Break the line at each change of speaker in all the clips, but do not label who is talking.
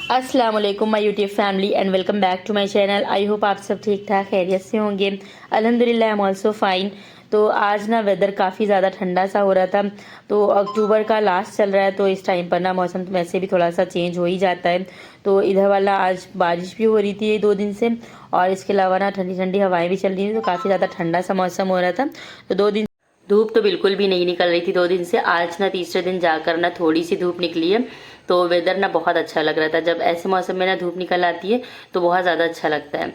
अस्सलाम वालेकुम my YouTube family and welcome back to my channel. I hope आप सब ठीक ठाक खैरियत से होंगे। अल्हम्दुलिल्लाह आई एम ऑल्सो फाइन। तो आज ना वेदर काफ़ी ज़्यादा ठंडा सा हो रहा था। तो अक्टूबर का लास्ट चल रहा है, तो इस टाइम पर ना मौसम वैसे भी थोड़ा सा चेंज हो ही जाता है। तो इधर वाला आज बारिश भी हो रही थी 2 दिन से, और इसके अलावा ना ठंडी ठंडी हवाएँ भी चल रही थी, तो काफ़ी ज़्यादा ठंडा सा मौसम हो रहा था। तो 2 दिन धूप तो बिल्कुल भी नहीं निकल रही थी 2 दिन से। आज ना तीसरे दिन जाकर ना थोड़ी सी धूप निकली है, तो वेदर ना बहुत अच्छा लग रहा था। जब ऐसे मौसम में ना धूप निकल आती है तो बहुत ज़्यादा अच्छा लगता है।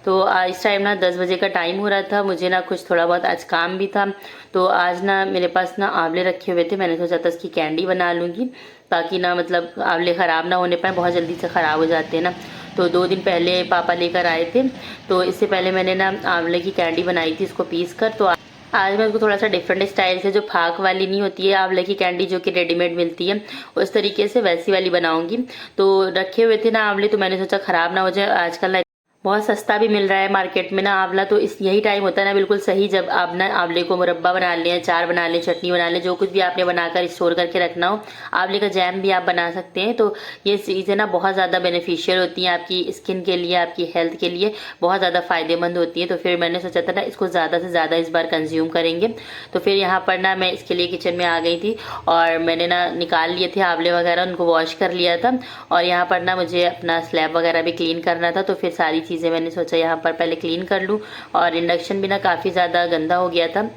तो इस टाइम ना 10 बजे का टाइम हो रहा था। मुझे ना कुछ थोड़ा बहुत आज काम भी था, तो आज ना मेरे पास ना आंवले रखे हुए थे। मैंने सोचा था इसकी कैंडी बना लूँगी, ताकि ना मतलब आंवले ख़राब ना होने पाए, बहुत जल्दी से ख़राब हो जाते हैं ना। तो 2 दिन पहले पापा लेकर आए थे, तो इससे पहले मैंने ना आंवले की कैंडी बनाई थी इसको पीस कर। तो आज मैं उसको थोड़ा सा डिफरेंट स्टाइल से, जो फाक वाली नहीं होती है आंवले की कैंडी जो कि रेडीमेड मिलती है, उस तरीके से वैसी वाली बनाऊंगी। तो रखे हुए थे ना आंवले, तो मैंने सोचा ख़राब ना हो जाए। आजकल ना बहुत सस्ता भी मिल रहा है मार्केट में ना आंवला। तो इस यही टाइम होता है ना बिल्कुल सही, जब आप ना आंवले को मुरब्बा बना लें, अचार बना लें, चटनी बना लें, जो कुछ भी आपने बनाकर स्टोर करके रखना हो। आंवले का जैम भी आप बना सकते हैं। तो ये चीज़ें ना बहुत ज़्यादा बेनिफिशियल होती हैं आपकी स्किन के लिए, आपकी हेल्थ के लिए बहुत ज़्यादा फ़ायदेमंद होती है। तो फिर मैंने सोचा था ना इसको ज़्यादा से ज़्यादा इस बार कंज्यूम करेंगे। तो फिर यहाँ पर ना मैं इसके लिए किचन में आ गई थी, और मैंने ना निकाल लिए थे आंवले वगैरह, उनको वॉश कर लिया था। और यहाँ पर ना मुझे अपना स्लैब वगैरह भी क्लीन करना था, तो फिर सारी चीज़ें मैंने सोचा यहाँ पर पहले क्लीन कर लूँ। और इंडक्शन भी ना काफ़ी ज़्यादा गंदा हो गया था,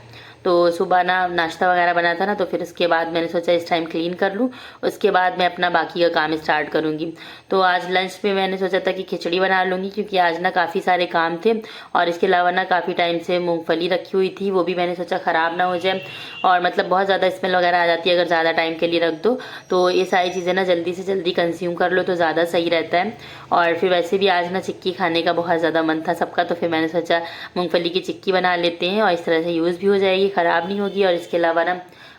तो सुबह ना नाश्ता वगैरह बना था ना, तो फिर उसके बाद मैंने सोचा इस टाइम क्लीन कर लूँ, उसके बाद मैं अपना बाकी का काम स्टार्ट करूँगी। तो आज लंच में मैंने सोचा था कि खिचड़ी बना लूँगी, क्योंकि आज ना काफ़ी सारे काम थे। और इसके अलावा ना काफ़ी टाइम से मूंगफली रखी हुई थी, वो भी मैंने सोचा ख़राब ना हो जाए, और मतलब बहुत ज़्यादा स्मेल वगैरह आ जाती है अगर ज़्यादा टाइम के लिए रख दो। तो ये सारी चीज़ें ना जल्दी से जल्दी कंज्यूम कर लो तो ज़्यादा सही रहता है। और फिर वैसे भी आज ना चिक्की खाने का बहुत ज़्यादा मन था सबका, तो फिर मैंने सोचा मूंगफली की चिक्की बना लेते हैं, और इस तरह से यूज़ भी हो जाएगी, ख़राब नहीं होगी। और इसके अलावा ना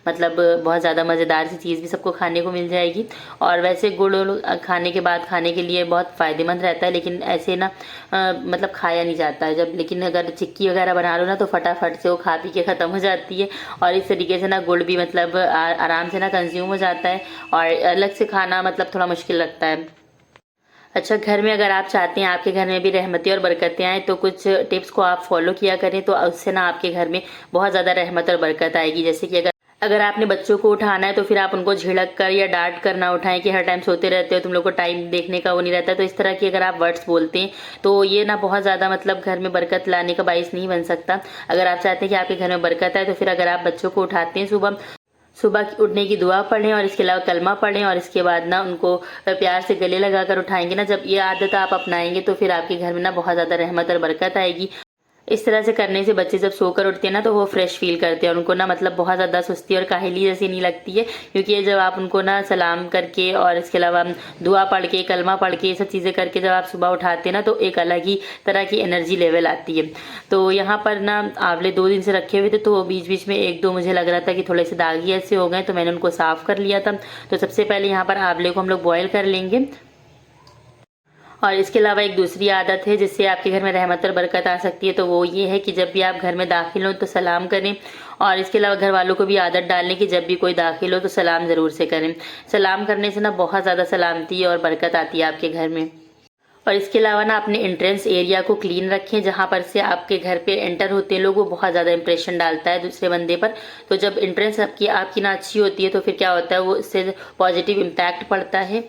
मतलब बहुत ज़्यादा मज़ेदार सी चीज़ भी सबको खाने को मिल जाएगी। और वैसे गुड़ खाने के बाद खाने के लिए बहुत फ़ायदेमंद रहता है, लेकिन ऐसे ना मतलब खाया नहीं जाता है जब। लेकिन अगर चिक्की वगैरह बना लो ना, तो फटाफट से वो खा पी के ख़त्म हो जाती है। और इस तरीके से ना गुड़ भी मतलब आराम से ना कंज्यूम हो जाता है, और अलग से खाना मतलब थोड़ा मुश्किल लगता है। अच्छा, घर में अगर आप चाहते हैं आपके घर में भी रहमतें और बरकतें आएँ, तो कुछ टिप्स को आप फॉलो किया करें, तो उससे ना आपके घर में बहुत ज़्यादा रहमत और बरकत आएगी। जैसे कि अगर अगर आपने बच्चों को उठाना है, तो फिर आप उनको झिड़क कर या डांट कर ना उठाएं कि हर टाइम सोते रहते हो, तुम लोग को टाइम देखने का वो नहीं रहता। तो इस तरह की अगर आप वर्ड्स बोलते हैं, तो ये ना बहुत ज़्यादा मतलब घर में बरकत लाने का बाइस नहीं बन सकता। अगर आप चाहते हैं कि आपके घर में बरकत आए, तो फिर अगर आप बच्चों को उठाते हैं सुबह सुबह उठने की दुआ पढ़ें, और इसके अलावा कलमा पढ़ें, और इसके बाद ना उनको प्यार से गले लगाकर उठाएंगे ना, जब ये आदत आप अपनाएंगे, तो फिर आपके घर में ना बहुत ज़्यादा रहमत और बरकत आएगी। इस तरह से करने से बच्चे जब सोकर उठते हैं ना, तो वो फ्रेश फील करते हैं, और उनको ना मतलब बहुत ज़्यादा सुस्ती और काहली जैसी नहीं लगती है। क्योंकि ये जब आप उनको ना सलाम करके, और इसके अलावा दुआ पढ़ के, कलमा पढ़ के, ये सब चीज़ें करके जब आप सुबह उठाते हैं ना, तो एक अलग ही तरह की एनर्जी लेवल आती है। तो यहाँ पर ना आंवले 2 दिन से रखे हुए थे, तो बीच बीच में 1-2 मुझे लग रहा था कि थोड़े से दागी ऐसे हो गए, तो मैंने उनको साफ़ कर लिया था। तो सबसे पहले यहाँ पर आंवले को हम लोग बॉयल कर लेंगे। और इसके अलावा एक दूसरी आदत है जिससे आपके घर में रहमत और बरकत आ सकती है, तो वो ये है कि जब भी आप घर में दाखिल हो तो सलाम करें। और इसके अलावा घर वालों को भी आदत डालने की, जब भी कोई दाखिल हो तो सलाम ज़रूर से करें। सलाम करने से ना बहुत ज़्यादा सलामती और बरकत आती है आपके घर में। और इसके अलावा ना अपने एंट्रेंस एरिया को क्लीन रखें, जहाँ पर से आपके घर पे एंटर होते हैं लोग, वो बहुत ज़्यादा इंप्रेशन डालता है दूसरे बंदे पर। तो जब एंट्रेंस आपकी ना अच्छी होती है, तो फिर क्या होता है, वो इससे पॉजिटिव इम्पैक्ट पड़ता है।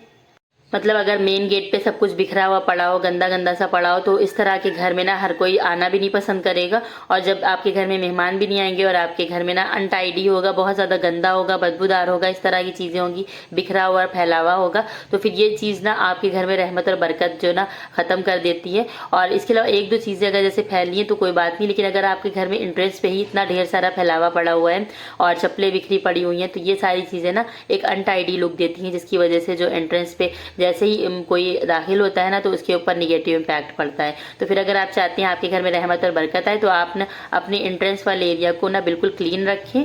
मतलब अगर मेन गेट पे सब कुछ बिखरा हुआ पड़ा हो, गंदा गंदा सा पड़ा हो, तो इस तरह के घर में ना हर कोई आना भी नहीं पसंद करेगा। और जब आपके घर में मेहमान भी नहीं आएंगे, और आपके घर में ना अनटाइडी होगा, बहुत ज़्यादा गंदा होगा, बदबूदार होगा, इस तरह की चीज़ें होंगी, बिखरा हुआ फैला हुआ होगा, तो फिर ये चीज़ ना आपके घर में रहमत और बरकत जो ना ख़त्म कर देती है। और इसके अलावा 1-2 चीज़ें अगर जैसे फैली हैं तो कोई बात नहीं, लेकिन अगर आपके घर में एंट्रेंस पे ही इतना ढेर सारा फैलावा पड़ा हुआ है, और चप्पलें बिखरी पड़ी हुई हैं, तो ये सारी चीज़ें ना एक अनटाइडी लुक देती हैं, जिसकी वजह से जो एंट्रेंस पे जैसे ही कोई दाखिल होता है ना, तो उसके ऊपर निगेटिव इम्पैक्ट पड़ता है। तो फिर अगर आप चाहते हैं आपके घर में रहमत और बरकत आए, तो आप ना अपने एंट्रेंस वाले एरिया को ना बिल्कुल क्लीन रखें।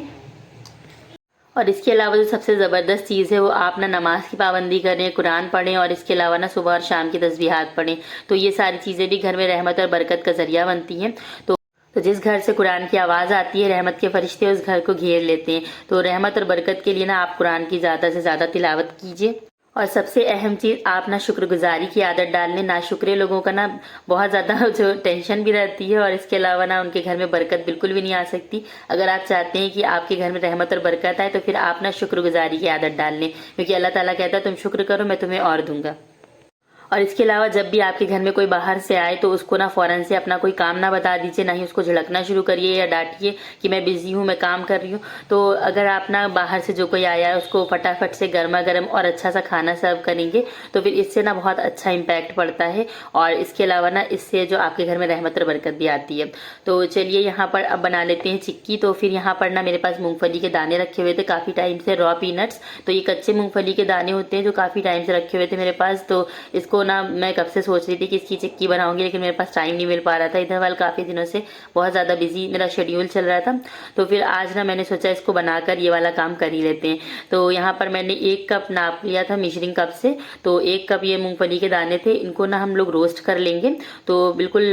और इसके अलावा जो सबसे ज़बरदस्त चीज़ है, वो आप ना नमाज की पाबंदी करें, कुरान पढ़ें, और इसके अलावा ना सुबह और शाम की तस्बीहात पढ़ें। तो ये सारी चीज़ें भी घर में रहमत और बरकत का ज़रिया बनती हैं। तो जिस घर से कुरान की आवाज़ आती है, रहमत के फरिश्ते उस घर को घेर लेते हैं। तो रहमत और बरकत के लिए ना आप कुरान की ज़्यादा से ज़्यादा तिलावत कीजिए। और सबसे अहम चीज़, आप ना शुक्रगुजारी की आदत डाल लें। नाशुक्रे लोगों का ना बहुत ज़्यादा जो टेंशन भी रहती है, और इसके अलावा ना उनके घर में बरकत बिल्कुल भी नहीं आ सकती। अगर आप चाहते हैं कि आपके घर में रहमत और बरकत आए, तो फिर आप ना शुक्रगुजारी की आदत डाल लें, क्योंकि अल्लाह ताला कहता है तुम शुक्र करो मैं तुम्हें और दूंगा। और इसके अलावा जब भी आपके घर में कोई बाहर से आए, तो उसको ना फ़ौरन से अपना कोई काम ना बता दीजिए, ना ही उसको झिड़कना शुरू करिए या डांटिए कि मैं बिज़ी हूँ, मैं काम कर रही हूँ। तो अगर आप ना बाहर से जो कोई आया है उसको फटाफट से गर्मा गर्म और अच्छा सा खाना सर्व करेंगे, तो फिर इससे ना बहुत अच्छा इम्पैक्ट पड़ता है। और इसके अलावा ना इससे जो आपके घर में रहमत और बरकत भी आती है। तो चलिए यहाँ पर अब बना लेते हैं चिक्की। तो फिर यहाँ पर ना मेरे पास मूंगफली के दाने रखे हुए थे काफ़ी टाइम से, रॉ पीनट्स। तो ये कच्चे मूंगफली के दाने होते हैं जो काफ़ी टाइम से रखे हुए थे मेरे पास। तो इसको ना मैं कब से सोच रही थी कि इसकी चिक्की बनाऊंगी, लेकिन मेरे पास टाइम नहीं मिल पा रहा था। इधर वाल काफ़ी दिनों से बहुत ज़्यादा बिजी मेरा शेड्यूल चल रहा था। तो फिर आज ना मैंने सोचा इसको बनाकर ये वाला काम कर ही लेते हैं। तो यहाँ पर मैंने 1 कप नाप लिया था मेजरिंग कप से। तो 1 कप ये मूंगफली के दाने थे, इनको ना हम लोग रोस्ट कर लेंगे। तो बिल्कुल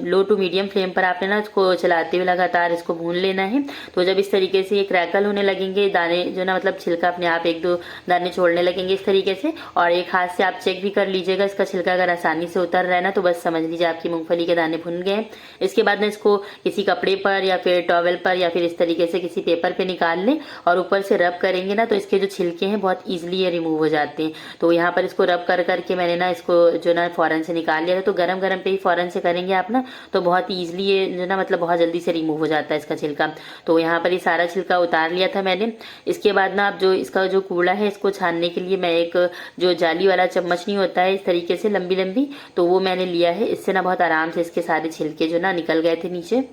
लो टू मीडियम फ्लेम पर आपने ना इसको चलाते हुए लगातार इसको भून लेना है। तो जब इस तरीके से ये क्रैकल होने लगेंगे, दाने जो ना मतलब छिलका अपने आप 1-2 दाने छोड़ने लगेंगे इस तरीके से, और एक हाथ से आप चेक भी कर लीजिएगा इसका छिलका अगर आसानी से उतर रहा है ना, तो बस समझ लीजिए आपकी मूंगफली के दाने भुन गए। इसके बाद ना इसको किसी कपड़े पर या फिर टॉवेल पर या फिर इस तरीके से किसी पेपर पे निकाल लें, और ऊपर से रब करेंगे ना, तो इसके जो छिलके हैं बहुत ईजिली ये रिमूव हो जाते हैं। तो यहाँ पर इसको रब कर करके मैंने ना इसको जो ना फ़ौरन से निकाल लिया था। तो गरम गरम पे ही फ़ौरन से करेंगे आप ना, तो बहुत ईजिली ये जो ना मतलब बहुत जल्दी से रिमूव हो जाता है इसका छिलका। तो यहाँ पर ये सारा छिलका उतार लिया था मैंने। इसके बाद ना आप जो इसका जो कूड़ा है इसको छानने के लिए मैं एक जो जाली वाला चम्मच नहीं होता है इस तरीके से लंबी लंबी, तो वो मैंने लिया है। इससे ना बहुत आराम से इसके सारे छिलके जो ना निकल गए थे नीचे।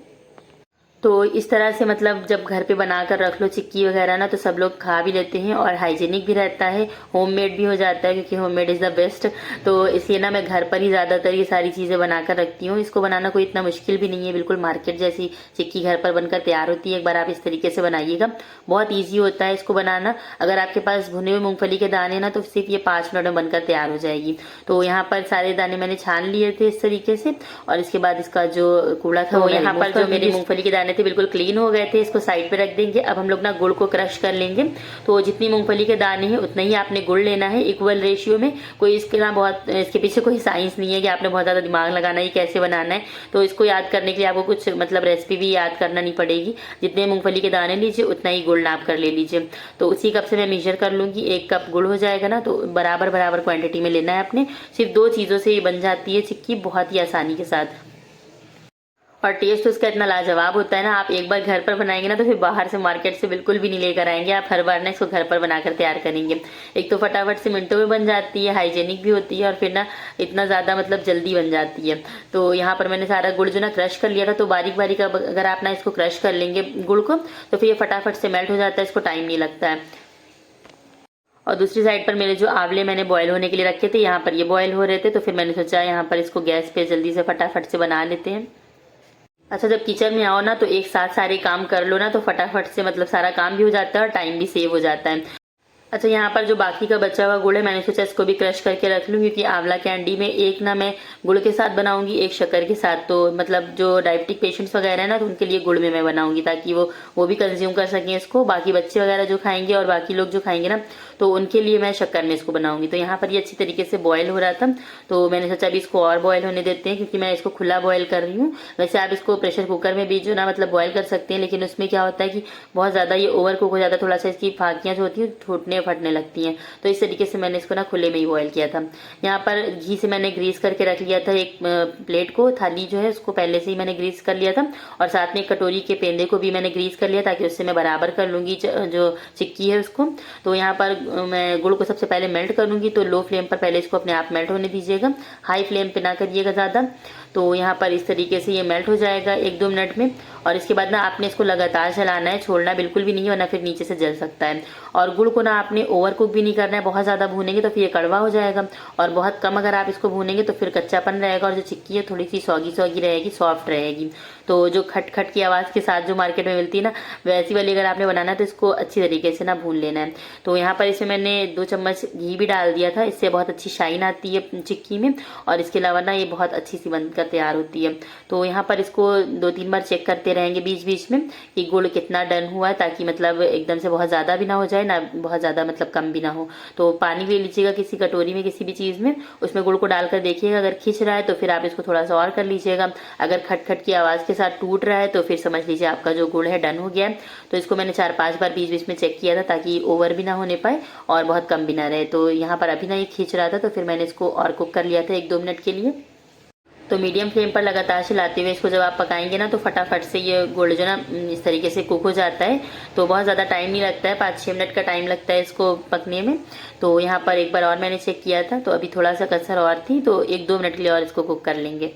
तो इस तरह से मतलब जब घर पे बनाकर रख लो चिक्की वगैरह ना, तो सब लोग खा भी लेते हैं और हाइजीनिक भी रहता है, होममेड भी हो जाता है, क्योंकि होममेड इज़ द बेस्ट। तो इसलिए ना मैं घर पर ही ज़्यादातर ये सारी चीज़ें बनाकर रखती हूँ। इसको बनाना कोई इतना मुश्किल भी नहीं है, बिल्कुल मार्केट जैसी चिक्की घर पर बनकर तैयार होती है। एक बार आप इस तरीके से बनाइएगा, बहुत ईजी होता है इसको बनाना। अगर आपके पास भुने हुए मूंगफली के दाने ना, तो सिर्फ ये 5 मिनट में बनकर तैयार हो जाएगी। तो यहाँ पर सारे दाने मैंने छान लिए थे इस तरीके से, और इसके बाद इसका जो कूड़ा था वो यहाँ पर जो मेरे मूंगफली के दाने थे बिल्कुल क्लीन हो गए थे, इसको साइड पे रख देंगे। अब हम लोग ना गुड़ को क्रश कर लेंगे। तो जितनी मूंगफली के दाने हैं उतना ही आपने गुड़ लेना है, इक्वल रेशियो में। कोई इसके ना बहुत इसके पीछे कोई साइंस नहीं है कि आपने बहुत ज़्यादा दिमाग लगाना है कैसे बनाना है। तो इसको याद करने के लिए आपको कुछ मतलब रेसिपी भी याद करना नहीं पड़ेगी। जितने मूंगफली के दाने लीजिए उतना ही गुड़ नाप कर ले लीजिए। तो उसी कप से मैं मेजर कर लूँगी, 1 कप गुड़ हो जाएगा ना, तो बराबर बराबर क्वान्टिटी में लेना है आपने। सिर्फ 2 चीज़ों से ये बन जाती है चिक्की बहुत ही आसानी के साथ, और टेस्ट उसका इतना लाजवाब होता है ना। आप एक बार घर पर बनाएंगे ना, तो फिर बाहर से मार्केट से बिल्कुल भी नहीं लेकर आएंगे। आप हर बार ना इसको घर पर बनाकर तैयार करेंगे। एक तो फटाफट से मिनटों में बन जाती है, हाइजेनिक भी होती है, और फिर ना इतना ज़्यादा मतलब जल्दी बन जाती है। तो यहाँ पर मैंने सारा गुड़ जो ना क्रश कर लिया था। तो बारीक बारीक अगर आप ना इसको क्रश कर लेंगे गुड़ को, तो फिर ये फटाफट से मेल्ट हो जाता है, इसको टाइम नहीं लगता है। और दूसरी साइड पर मेरे जो आंवले मैंने बॉयल होने के लिए रखे थे, यहाँ पर ये बॉयल हो रहे थे। तो फिर मैंने सोचा यहाँ पर इसको गैस पे जल्दी से फटाफट से बना लेते हैं। अच्छा, जब किचन में आओ ना, तो एक साथ सारे काम कर लो ना, तो फटाफट से मतलब सारा काम भी हो जाता है और टाइम भी सेव हो जाता है। अच्छा, यहाँ पर जो बाकी का बचा हुआ गुड़ है, मैंने सोचा इसको भी क्रश करके रख लूँ, क्योंकि आंवला कैंडी में एक ना मैं गुड़ के साथ बनाऊंगी, एक शक्कर के साथ। तो मतलब जो डायबिटिक पेशेंट्स वगैरह है ना, तो उनके लिए गुड़ में मैं बनाऊंगी, ताकि वो भी कंज्यूम कर सकें इसको। बाकी बच्चे वगैरह जो खाएंगे और बाकी लोग जो खाएंगे ना, तो उनके लिए मैं शक्कर में इसको बनाऊंगी। तो यहाँ पर ये अच्छी तरीके से बॉयल हो रहा था, तो मैंने सोचा अभी इसको और बॉयल होने देते हैं, क्योंकि मैं इसको खुला बॉयल कर रही हूँ। वैसे आप इसको प्रेशर कुकर में भी जो ना मतलब बॉयल कर सकते हैं, लेकिन उसमें क्या होता है कि बहुत ज़्यादा ये ओवर कुक हो जाता है, थोड़ा सा इसकी फाकियाँ जो होती हैं टूटने फटने लगती हैं। तो इस तरीके से मैंने इसको ना खुले में ही बॉयल किया था। यहाँ पर घी से मैंने ग्रीस करके रख लिया था एक प्लेट को, थाली जो है उसको पहले से ही मैंने ग्रीस कर लिया था, और साथ में कटोरी के पेंदे को भी मैंने ग्रीस कर लिया, ताकि उससे मैं बराबर कर लूँगी जो चिक्की है उसको। तो यहाँ पर मैं गुड़ को सबसे पहले मेल्ट करूँगी। तो लो फ्लेम पर पहले इसको अपने आप मेल्ट होने दीजिएगा, हाई फ्लेम पे ना करिएगा ज़्यादा। तो यहाँ पर इस तरीके से ये मेल्ट हो जाएगा 1-2 मिनट में। और इसके बाद ना आपने इसको लगातार चलाना है, छोड़ना बिल्कुल भी नहीं है, वरना फिर नीचे से जल सकता है। और गुड़ को ना आपने ओवर कुक भी नहीं करना है, बहुत ज़्यादा भूनेंगे तो फिर ये कड़वा हो जाएगा, और बहुत कम अगर आप इसको भूनेंगे तो फिर कच्चापन रहेगा, और जो चिक्की है थोड़ी सी सौगी सौगी रहेगी, सॉफ्ट रहेगी। तो जो खट खट की आवाज़ के साथ जो मार्केट में मिलती है ना, वैसी वाली अगर आपने बनाना है तो इसको अच्छी तरीके से ना भून लेना है। तो यहाँ पर इसमें मैंने 2 चम्मच घी भी डाल दिया था, इससे बहुत अच्छी शाइन आती है चिक्की में, और इसके अलावा ना ये बहुत अच्छी सी बनकर तैयार होती है। तो यहाँ पर इसको 2-3 बार चेक करते रहेंगे बीच बीच में कि गुड़ कितना डन हुआ है, ताकि मतलब एकदम से बहुत ज़्यादा भी ना हो जाए, ना बहुत ज़्यादा मतलब कम भी ना हो। तो पानी ले लीजिएगा किसी कटोरी में, किसी भी चीज़ में, उसमें गुड़ को डालकर देखिएगा, अगर खिंच रहा है तो फिर आप इसको थोड़ा सा और कर लीजिएगा। अगर खट खट की आवाज़ के साथ टूट रहा है तो फिर समझ लीजिए आपका जो गुड़ है डन हो गया है। तो इसको मैंने 4-5 बार बीच बीच में चेक किया था, ताकि ओवर भी ना होने पाए और बहुत कम भी ना रहे। तो यहाँ पर अभी ना ये खींच रहा था, तो फिर मैंने इसको और कुक कर लिया था 1-2 मिनट के लिए। तो मीडियम फ्लेम पर लगातार चलाते हुए इसको जब आप पकाएंगे ना, तो फटाफट से ये गुड़ जो ना इस तरीके से कुक हो जाता है। तो बहुत ज़्यादा टाइम नहीं लगता है, 5-6 मिनट का टाइम लगता है इसको पकने में। तो यहाँ पर एक बार और मैंने चेक किया था, तो अभी थोड़ा सा कसर और थी, तो 1-2 मिनट के लिए और इसको कुक कर लेंगे।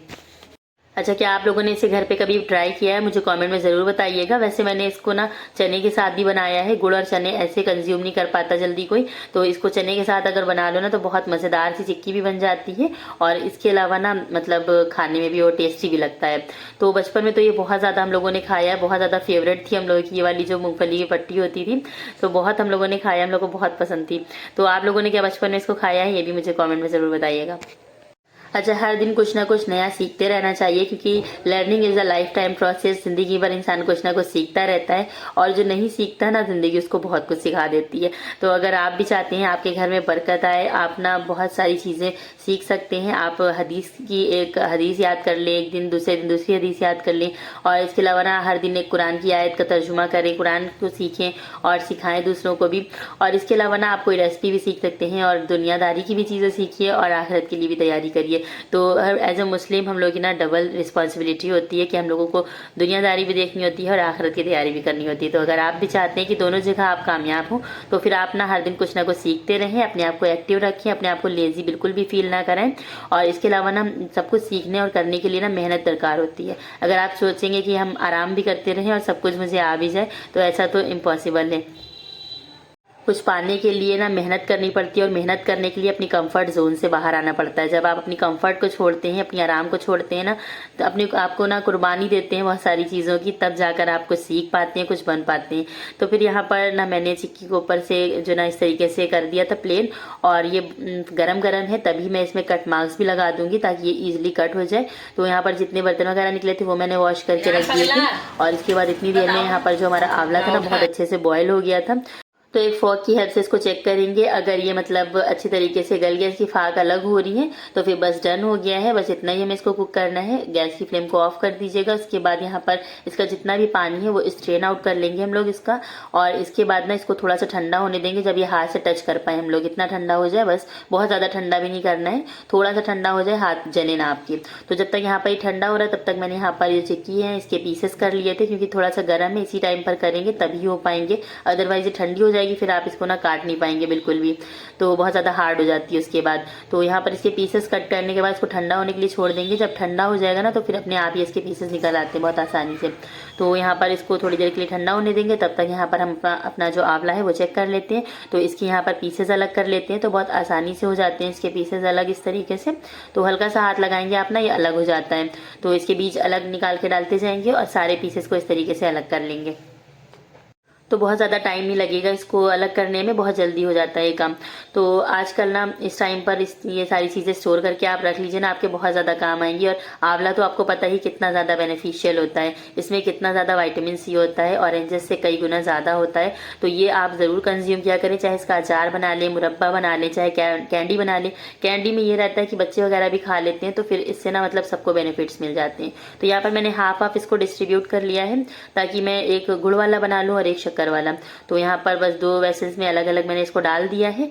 अच्छा, क्या आप लोगों ने इसे घर पे कभी ट्राई किया है? मुझे कमेंट में ज़रूर बताइएगा। वैसे मैंने इसको ना चने के साथ भी बनाया है। गुड़ और चने ऐसे कंज्यूम नहीं कर पाता जल्दी कोई, तो इसको चने के साथ अगर बना लो ना, तो बहुत मज़ेदार सी चिक्की भी बन जाती है, और इसके अलावा ना मतलब खाने में भी और टेस्टी भी लगता है। तो बचपन में तो ये बहुत ज़्यादा हम लोगों ने खाया है, बहुत ज़्यादा फेवरेट थी हम लोगों की ये वाली जो मूँगफली की पट्टी होती थी, तो बहुत हम लोगों ने खाया, हम लोग को बहुत पसंद थी। तो आप लोगों ने क्या बचपन में इसको खाया है? ये भी मुझे कॉमेंट में ज़रूर बताइएगा। अच्छा, हर दिन कुछ ना कुछ नया सीखते रहना चाहिए, क्योंकि learning is a life time process. ज़िंदगी भर इंसान कुछ ना कुछ सीखता रहता है, और जो नहीं सीखता ना, ज़िंदगी उसको बहुत कुछ सिखा देती है। तो अगर आप भी चाहते हैं आपके घर में बरकत आए, आप ना बहुत सारी चीज़ें सीख सकते हैं। आप हदीस की एक हदीस याद कर लें, एक दिन दूसरे दिन दूसरी हदीस याद कर लें, और इसके अलावा ना हर दिन एक कुरान की आयत का तर्जुमा करें, कुरान को सीखें और सिखाएं दूसरों को भी। और इसके अलावा ना आप कोई रेसिपी भी सीख सकते हैं, और दुनियादारी की भी चीज़ें सीखिए, और आखिरत के लिए भी तैयारी करिए। तो एज अ मुस्लिम हम लोग की ना डबल रिस्पॉन्सिबिलिटी होती है कि हम लोगों को दुनियादारी भी देखनी होती है और आखिरत की तैयारी भी करनी होती है। तो अगर आप भी चाहते हैं कि दोनों जगह आप कामयाब हो, तो फिर आप ना हर दिन कुछ ना कुछ सीखते रहें, अपने आप को एक्टिव रखें, अपने आप को लेजी बिल्कुल भी फील ना करें। और इसके अलावा ना सब कुछ सीखने और करने के लिए ना मेहनत दरकार होती है। अगर आप सोचेंगे कि हम आराम भी करते रहें और सब कुछ मुझे आ भी जाए, तो ऐसा तो इम्पॉसिबल है। कुछ पाने के लिए ना मेहनत करनी पड़ती है, और मेहनत करने के लिए अपनी कंफर्ट जोन से बाहर आना पड़ता है। जब आप अपनी कंफर्ट को छोड़ते हैं, अपनी आराम को छोड़ते हैं ना, तो अपने आपको ना कुर्बानी देते हैं बहुत सारी चीज़ों की, तब जाकर आप कुछ सीख पाते हैं, कुछ बन पाते हैं। तो फिर यहाँ पर ना मैंने चिक्की को ऊपर से जो ना इस तरीके से कर दिया था प्लेन, और ये गरम गरम है, तभी मैं इसमें कट मार्क्स भी लगा दूंगी ताकि ये ईजिली कट हो जाए। तो यहाँ पर जितने बर्तन वगैरह निकले थे वो मैंने वॉश करके रख दिए थे, और इसके बाद इतनी देर में यहाँ पर जो हमारा आंवला था ना बहुत अच्छे से बॉयल हो गया था। तो एक फोर्क की हेल्प से इसको चेक करेंगे, अगर ये मतलब अच्छी तरीके से गल गया, इसकी फाक अलग हो रही है, तो फिर बस डन हो गया है। बस इतना ही हमें इसको कुक करना है। गैस की फ्लेम को ऑफ कर दीजिएगा। उसके बाद यहाँ पर इसका जितना भी पानी है वो स्ट्रेन आउट कर लेंगे हम लोग इसका, और इसके बाद ना इसको थोड़ा सा ठंडा होने देंगे, जब ये हाथ से टच कर पाए हम लोग, इतना ठंडा हो जाए बस, बहुत ज़्यादा ठंडा भी नहीं करना है, थोड़ा सा ठंडा हो जाए, हाथ जले ना आपके। तो जब तक यहाँ पर ये ठंडा हो रहा है, तब तक मैंने यहाँ पर ये चिक्की है इसके पीसेस कर लिए थे, क्योंकि थोड़ा सा गर्म है, इसी टाइम पर करेंगे तभी हो पाएंगे, अदरवाइज ये ठंडी हो जाएगी, फिर आप इसको ना काट नहीं पाएंगे बिल्कुल भी, तो बहुत ज़्यादा हार्ड हो जाती है उसके बाद। तो यहाँ पर इसके पीसेस कट करने के बाद इसको ठंडा होने के लिए छोड़ देंगे। जब ठंडा हो जाएगा ना, तो फिर अपने आप ही इसके पीसेस निकल आते हैं बहुत आसानी से। तो यहाँ पर इसको थोड़ी देर के लिए ठंडा होने देंगे, तब तक यहाँ पर हम अपना जो आंवला है वो चेक कर लेते हैं। तो इसकी यहाँ पर पीसेस अलग कर लेते हैं, तो बहुत आसानी से हो जाते हैं इसके पीसेस अलग इस तरीके से। तो हल्का सा हाथ लगाएंगे आप ना, ये अलग हो जाता है। तो इसके बीज अलग निकाल के डालते जाएंगे, और सारे पीसेस को इस तरीके से अलग कर लेंगे। तो बहुत ज़्यादा टाइम नहीं लगेगा इसको अलग करने में, बहुत जल्दी हो जाता है ये काम। तो आजकल ना इस टाइम पर ये सारी चीज़ें स्टोर करके आप रख लीजिए ना, आपके बहुत ज़्यादा काम आएंगी। और आंवला तो आपको पता ही कितना ज़्यादा बेनिफिशियल होता है, इसमें कितना ज़्यादा विटामिन सी होता है, ऑरेंजेस से कई गुना ज़्यादा होता है। तो ये आप ज़रूर कंज्यूम किया करें, चाहे इसका अचार बना लें, मुरब्बा बना लें, चाहे कैंडी बना लें। कैंडी में ये रहता है कि बच्चे वगैरह भी खा लेते हैं, तो फिर इससे ना मतलब सबको बेनिफिट्स मिल जाते हैं। तो यहाँ पर मैंने हाफ इसको डिस्ट्रीब्यूट कर लिया है, ताकि मैं एक गुड़ वाला बना लूँ और एक शक्कर वाला। तो यहाँ पर बस 2 वेसल्स में अलग अलग मैंने इसको डाल दिया है।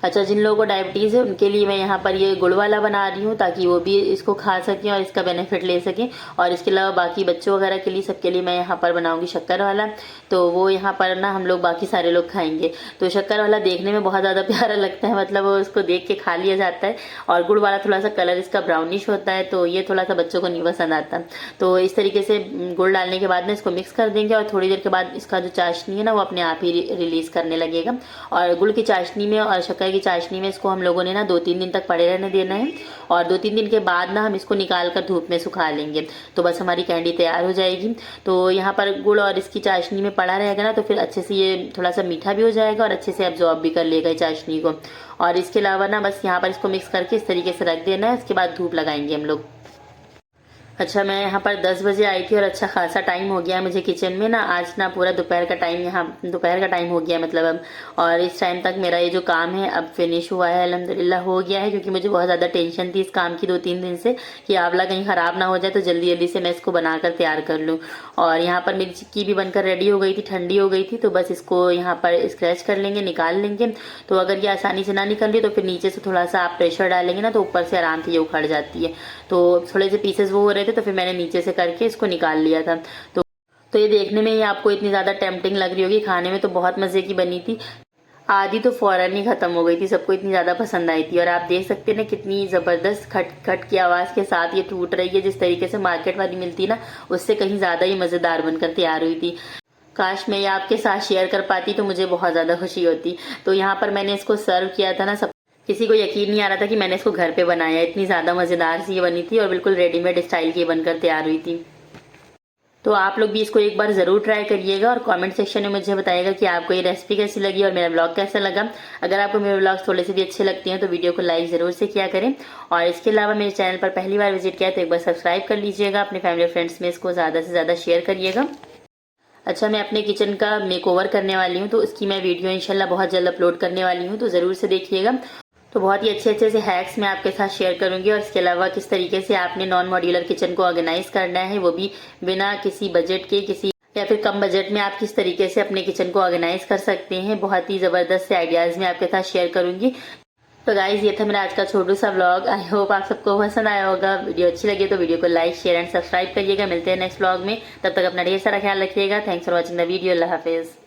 अच्छा, जिन लोगों को डायबिटीज़ है उनके लिए मैं यहाँ पर ये गुड़ वाला बना रही हूँ, ताकि वो भी इसको खा सकें और इसका बेनिफिट ले सकें। और इसके अलावा बाकी बच्चों वगैरह के लिए, सबके लिए मैं यहाँ पर बनाऊँगी शक्कर वाला। तो वो यहाँ पर ना हम लोग बाकी सारे लोग खाएंगे। तो शक्कर वाला देखने में बहुत ज़्यादा प्यारा लगता है, मतलब वो उसको देख के खा लिया जाता है। और गुड़ वाला थोड़ा सा कलर इसका ब्राउनिश होता है, तो ये थोड़ा सा बच्चों को नहीं पसंद आता। तो इस तरीके से गुड़ डालने के बाद ना इसको मिक्स कर देंगे, और थोड़ी देर के बाद इसका जो चाशनी है ना वो अपने आप ही रिलीज़ करने लगेगा। और गुड़ की चाशनी में और शक्कर की चाशनी में इसको हम लोगों ने ना 2-3 दिन तक पड़े रहने देना है और 2-3 दिन के बाद ना हम इसको निकाल कर धूप में सुखा लेंगे। तो बस हमारी कैंडी तैयार हो जाएगी। तो यहाँ पर गुड़ और इसकी चाशनी में पड़ा रहेगा ना, तो फिर अच्छे से ये थोड़ा सा मीठा भी हो जाएगा और अच्छे से एब्जॉर्ब भी कर लेगा चाशनी को। और इसके अलावा ना बस यहाँ पर इसको मिक्स करके इस तरीके से रख देना है। इसके बाद धूप लगाएंगे हम लोग। अच्छा, मैं यहाँ पर 10 बजे आई थी और अच्छा खासा टाइम हो गया है मुझे किचन में ना। आज ना पूरा दोपहर का टाइम, यहाँ दोपहर का टाइम हो गया मतलब अब। और इस टाइम तक मेरा ये जो काम है अब फिनिश हुआ है, अल्हम्दुलिल्लाह हो गया है। क्योंकि मुझे बहुत ज़्यादा टेंशन थी इस काम की 2-3 दिन से कि आंवला कहीं ख़राब ना हो जाए, तो जल्दी जल्दी से मैं इसको बनाकर तैयार कर लूँ। और यहाँ पर मेरी चिक्की भी बनकर रेडी हो गई थी, ठंडी हो गई थी। तो बस इसको यहाँ पर स्क्रैच कर लेंगे, निकाल लेंगे। तो अगर ये आसानी से ना निकल रही तो फिर नीचे से थोड़ा सा आप प्रेशर डालेंगे ना, तो ऊपर से आराम से ये उखड़ जाती है। तो थोड़े से पीसेस वो हो रहे थे, तो फिर मैंने नीचे से करके इसको निकाल लिया था। तो ये देखने में ही आपको इतनी ज़्यादा टेम्पटिंग लग रही होगी, खाने में तो बहुत मज़े की बनी थी। आधी तो फ़ौरन ही ख़त्म हो गई थी, सबको इतनी ज़्यादा पसंद आई थी। और आप देख सकते हैं ना कितनी ज़बरदस्त खट खट की आवाज़ के साथ ये टूट रही है। जिस तरीके से मार्केट वाली मिलती ना, उससे कहीं ज़्यादा ही मज़ेदार बनकर तैयार हुई थी। काश मैं ये आपके साथ शेयर कर पाती तो मुझे बहुत ज़्यादा खुशी होती। तो यहाँ पर मैंने इसको सर्व किया था ना, सब किसी को यकीन नहीं आ रहा था कि मैंने इसको घर पे बनाया। इतनी ज़्यादा मज़ेदार सी ये बनी थी और बिल्कुल रेडीमेड स्टाइल की बनकर तैयार हुई थी। तो आप लोग भी इसको एक बार ज़रूर ट्राई करिएगा और कमेंट सेक्शन में मुझे बताइएगा कि आपको ये रेसिपी कैसी लगी और मेरा ब्लॉग कैसा लगा। अगर आपको मेरे ब्लॉग्स थोड़े से भी अच्छे लगते हैं तो वीडियो को लाइक ज़रूर से किया करें। और इसके अलावा मेरे चैनल पर पहली बार विजिट किया तो एक बार सब्सक्राइब कर लीजिएगा। अपने फैमिली फ्रेंड्स में इसको ज़्यादा से ज़्यादा शेयर करिएगा। अच्छा, मैं अपने किचन का मेकओवर करने वाली हूँ, तो उसकी मैं वीडियो इंशाल्लाह बहुत जल्द अपलोड करने वाली हूँ, तो ज़रूर से देखिएगा। तो बहुत ही अच्छे से हैक्स मैं आपके साथ शेयर करूंगी। और इसके अलावा किस तरीके से आपने नॉन मॉड्यूलर किचन को ऑर्गेनाइज करना है, वो भी बिना किसी बजट के, किसी या फिर कम बजट में आप किस तरीके से अपने किचन को ऑर्गेनाइज कर सकते हैं। बहुत ही ज़बरदस्त से आइडियाज़ मैं आपके साथ शेयर करूंगी। तो गाइज, ये था मेरा आज का छोटू सा व्लॉग। आई होप आप सबको पसंद आया होगा। वीडियो अच्छी लगी तो वीडियो को लाइक, शेयर एंड सब्सक्राइब करिएगा। मिलते हैं नेक्स्ट व्लॉग में, तब तक अपना ढेर सारा ख्याल रखिएगा। Thanks for watching the video. अल्लाह हाफिज़।